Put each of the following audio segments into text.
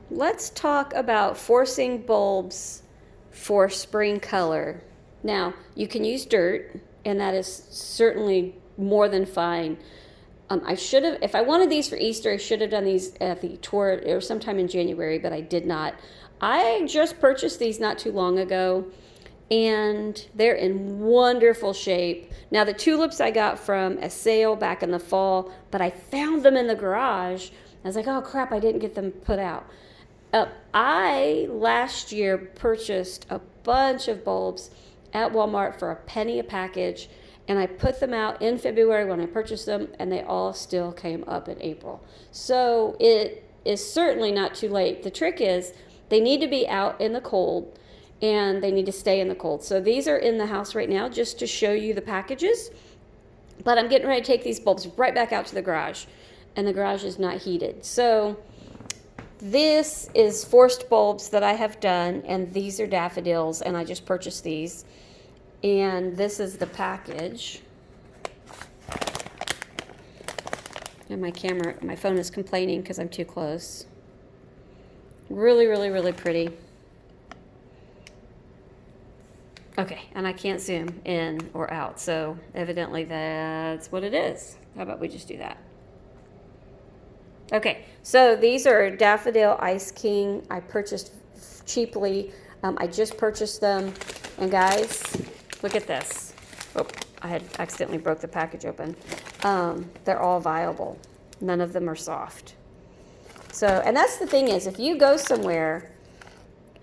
let's talk about forcing bulbs for spring color. Now, you can use dirt, and that is certainly more than fine. I should have, if I wanted these for Easter, I should have done these at the tour. It was sometime in January, but I did not. I just purchased these not too long ago, and they're in wonderful shape. Now, the tulips I got from a sale back in the fall, but I found them in the garage. I was like, oh crap, I didn't get them put out. I last year purchased a bunch of bulbs at Walmart for a penny a package, and I put them out in February when I purchased them, and they all still came up in April. So it is certainly not too late. The trick is they need to be out in the cold, and they need to stay in the cold. So these are in the house right now just to show you the packages, but I'm getting ready to take these bulbs right back out to the garage, and the garage is not heated. So this is forced bulbs that I have done, and these are daffodils, and I just purchased these. And this is the package. And my phone is complaining because I'm too close. Really, really, really pretty. Okay, and I can't zoom in or out, so evidently that's what it is. How about we just do that? Okay, so these are Daffodil Ice King. I purchased cheaply. I just purchased them. And guys, look at this. Oh, I had accidentally broke the package open. They're all viable. None of them are soft. So, and that's the thing is, if you go somewhere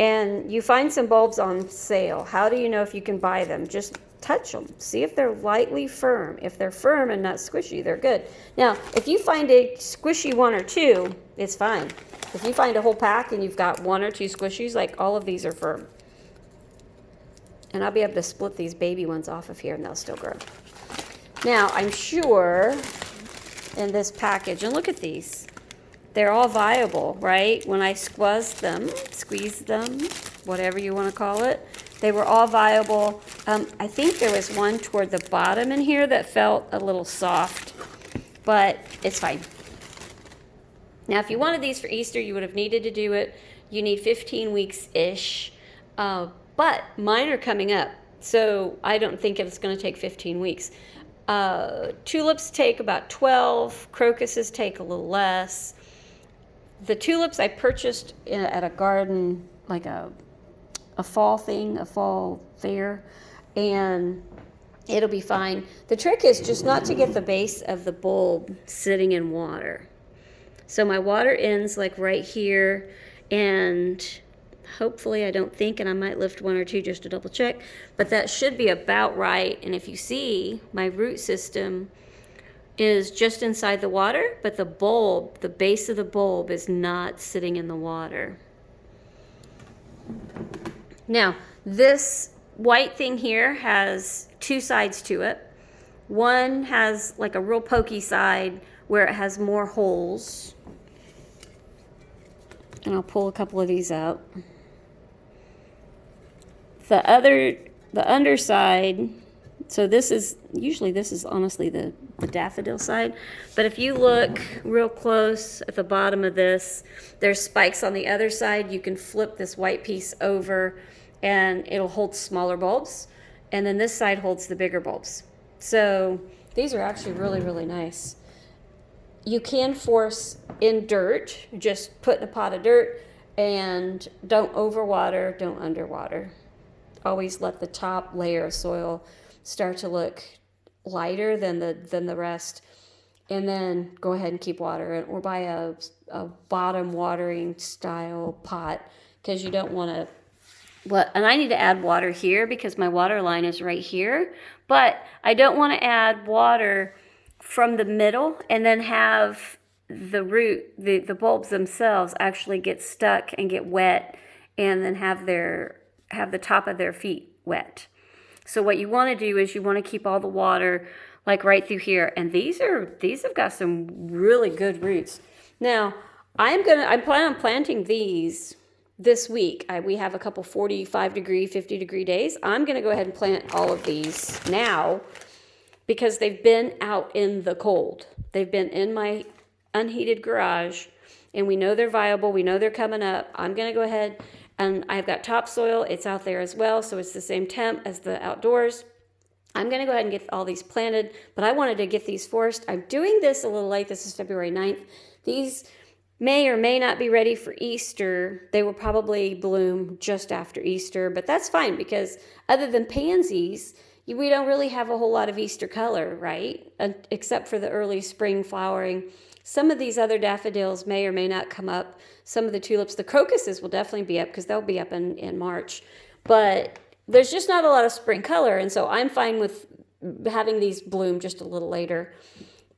and you find some bulbs on sale, how do you know if you can buy them? Just touch them. See if they're lightly firm. If they're firm and not squishy, they're good. Now, if you find a squishy one or two, it's fine. If you find a whole pack and you've got one or two squishies, like all of these are firm. And I'll be able to split these baby ones off of here and they'll still grow. Now, I'm sure in this package, and look at these, they're all viable, right? When I squeeze them, whatever you want to call it, they were all viable. I think there was one toward the bottom in here that felt a little soft, but it's fine. Now, if you wanted these for Easter, you would have needed to do it. You need 15 weeks-ish, but mine are coming up, so I don't think it's going to take 15 weeks. Tulips take about 12. Crocuses take a little less. The tulips I purchased at a garden, like a fall thing, a fall fair, and it'll be fine. The trick is just not to get the base of the bulb sitting in water. So my water ends like right here, and hopefully I don't think, and I might lift one or two just to double check, but that should be about right. And if you see, my root system is just inside the water, but the bulb, the base of the bulb is not sitting in the water. Now, this white thing here has two sides to it. One has like a real pokey side where it has more holes. And I'll pull a couple of these out. The underside, so this is honestly the daffodil side. But if you look real close at the bottom of this, there's spikes on the other side. You can flip this white piece over and it'll hold smaller bulbs. And then this side holds the bigger bulbs. So these are actually really, really nice. You can force in dirt, just put in a pot of dirt, and don't overwater, don't underwater. Always let the top layer of soil start to look lighter than the rest, and then go ahead and keep watering, or buy a bottom watering style pot, because you don't want to. And I need to add water here because my water line is right here, but I don't want to add water from the middle and then have the root, the bulbs themselves actually get stuck and get wet, and then have the top of their feet wet. So what you want to do is you want to keep all the water like right through here, and these have got some really good roots. Now I plan on planting these this week. We have a couple 45-degree, 50-degree days. I'm going to go ahead and plant all of these now because they've been out in the cold. They've been in my unheated garage, and we know they're viable. We know they're coming up. I'm going to go ahead, and I've got topsoil. It's out there as well, so it's the same temp as the outdoors. I'm going to go ahead and get all these planted, but I wanted to get these first. I'm doing this a little late. This is February 9th. These may or may not be ready for Easter. They will probably bloom just after Easter, but that's fine because other than pansies, we don't really have a whole lot of Easter color, right? Except for the early spring flowering. Some of these other daffodils may or may not come up. Some of the tulips, the crocuses will definitely be up because they'll be up in March. But there's just not a lot of spring color, and so I'm fine with having these bloom just a little later.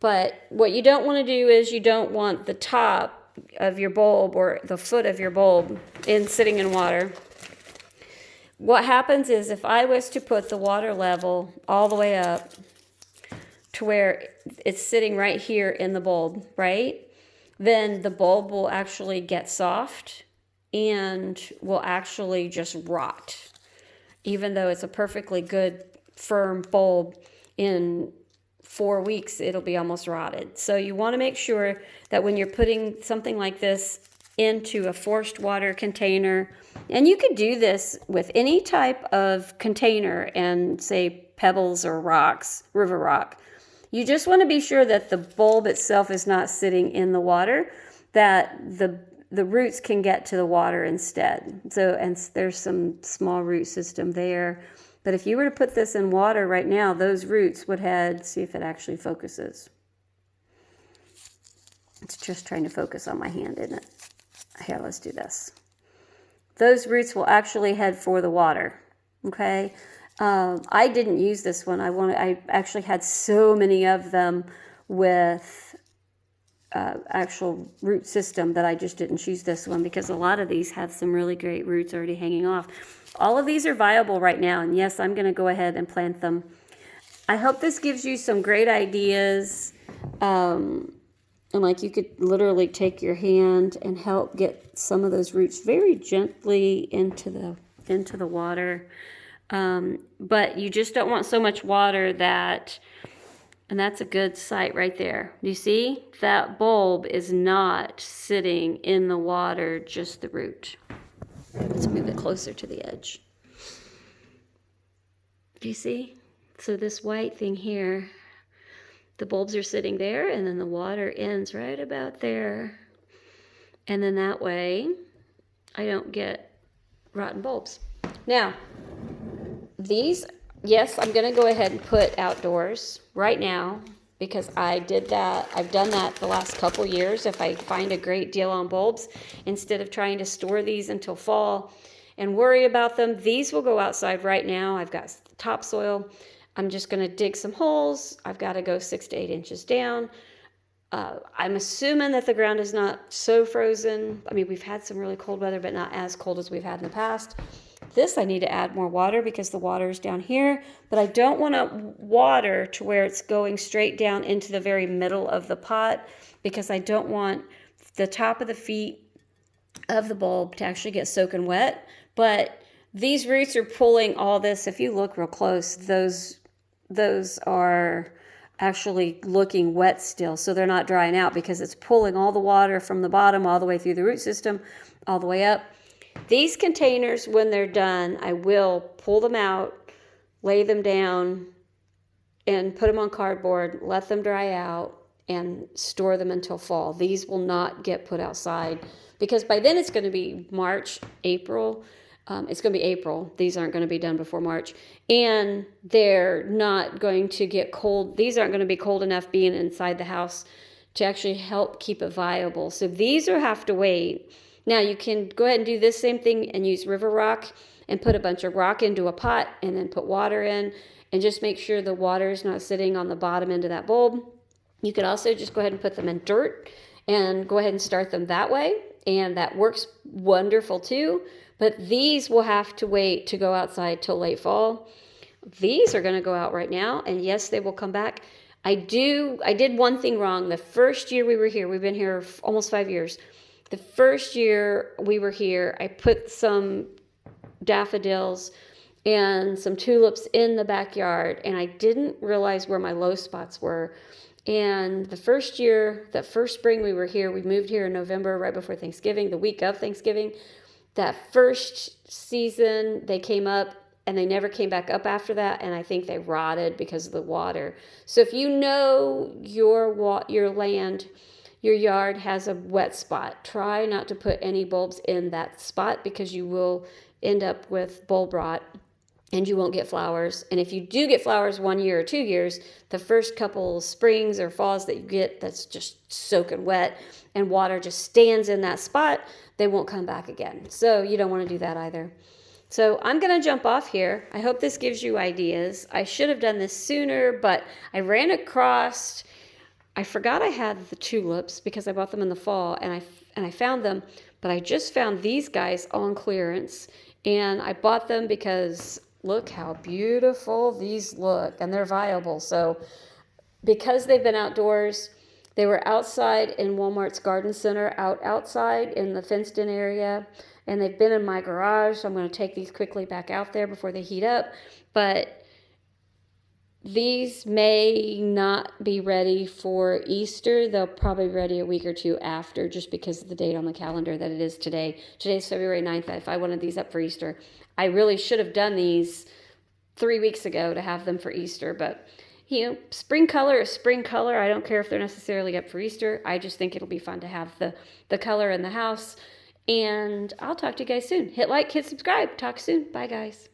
But what you don't want to do is you don't want the top of your bulb or the foot of your bulb sitting in water. What happens is if I was to put the water level all the way up to where it's sitting right here in the bulb, right? Then the bulb will actually get soft and will actually just rot. Even though it's a perfectly good, firm bulb, in 4 weeks, it'll be almost rotted. So you want to make sure that when you're putting something like this into a forced water container, and you could do this with any type of container and say pebbles or rocks, river rock. You just want to be sure that the bulb itself is not sitting in the water, that the roots can get to the water instead. So, and there's some small root system there. But if you were to put this in water right now, those roots would head, see if it actually focuses. It's just trying to focus on my hand, isn't it? Here, let's do this. Those roots will actually head for the water, okay? I didn't use this one. I actually had so many of them with actual root system that I just didn't choose this one because a lot of these have some really great roots already hanging off. All of these are viable right now, and yes, I'm going to go ahead and plant them. I hope this gives you some great ideas, and like you could literally take your hand and help get some of those roots very gently into the water, but you just don't want so much water that. And that's a good site right there. You see? That bulb is not sitting in the water, just the root. Let's move it closer to the edge. Do you see? So this white thing here, the bulbs are sitting there, and then the water ends right about there. And then that way, I don't get rotten bulbs. Now, these... Yes, I'm going to go ahead and put outdoors right now because I did that. I've done that the last couple years. If I find a great deal on bulbs, instead of trying to store these until fall and worry about them, these will go outside right now. I've got topsoil. I'm just going to dig some holes. I've got to go 6 to 8 inches down. I'm assuming that the ground is not so frozen. I mean, we've had some really cold weather, but not as cold as we've had in the past. This I need to add more water because the water is down here, but I don't want to water to where it's going straight down into the very middle of the pot because I don't want the top of the feet of the bulb to actually get soaking wet. But these roots are pulling all this. If you look real close, those are actually looking wet still, so they're not drying out because it's pulling all the water from the bottom all the way through the root system, all the way up. These containers, when they're done, I will pull them out, lay them down, and put them on cardboard, let them dry out, and store them until fall. These will not get put outside because by then it's going to be March, April. It's going to be April. These aren't going to be done before March. And they're not going to get cold. These aren't going to be cold enough being inside the house to actually help keep it viable. So these will have to wait. Now you can go ahead and do this same thing and use river rock and put a bunch of rock into a pot and then put water in and just make sure the water is not sitting on the bottom end of that bulb. You could also just go ahead and put them in dirt and go ahead and start them that way. And that works wonderful too. But these will have to wait to go outside till late fall. These are going to go out right now. And yes, they will come back. I did one thing wrong. The first year we were here, we've been here almost 5 years. The first year we were here, I put some daffodils and some tulips in the backyard, and I didn't realize where my low spots were. And the first year, that first spring we were here, we moved here in November, right before Thanksgiving, the week of Thanksgiving. That first season, they came up and they never came back up after that. And I think they rotted because of the water. So if you know your land, your yard has a wet spot, try not to put any bulbs in that spot because you will end up with bulb rot and you won't get flowers. And if you do get flowers 1 year or 2 years, the first couple springs or falls that you get that's just soaking wet and water just stands in that spot, they won't come back again. So you don't want to do that either. So I'm going to jump off here. I hope this gives you ideas. I should have done this sooner, but I ran across, I forgot I had the tulips because I bought them in the fall and I found them, but I just found these guys on clearance and I bought them because look how beautiful these look and they're viable. So because they've been outdoors, they were outside in Walmart's garden center, outside in the fenced in area, and they've been in my garage. So I'm going to take these quickly back out there before they heat up. But these may not be ready for Easter. They'll probably be ready a week or two after just because of the date on the calendar that it is today. Today's February 9th. If I wanted these up for Easter, I really should have done these 3 weeks ago to have them for Easter. But, you know, spring color is spring color. I don't care if they're necessarily up for Easter. I just think it'll be fun to have the color in the house. And I'll talk to you guys soon. Hit like, hit subscribe. Talk soon. Bye, guys.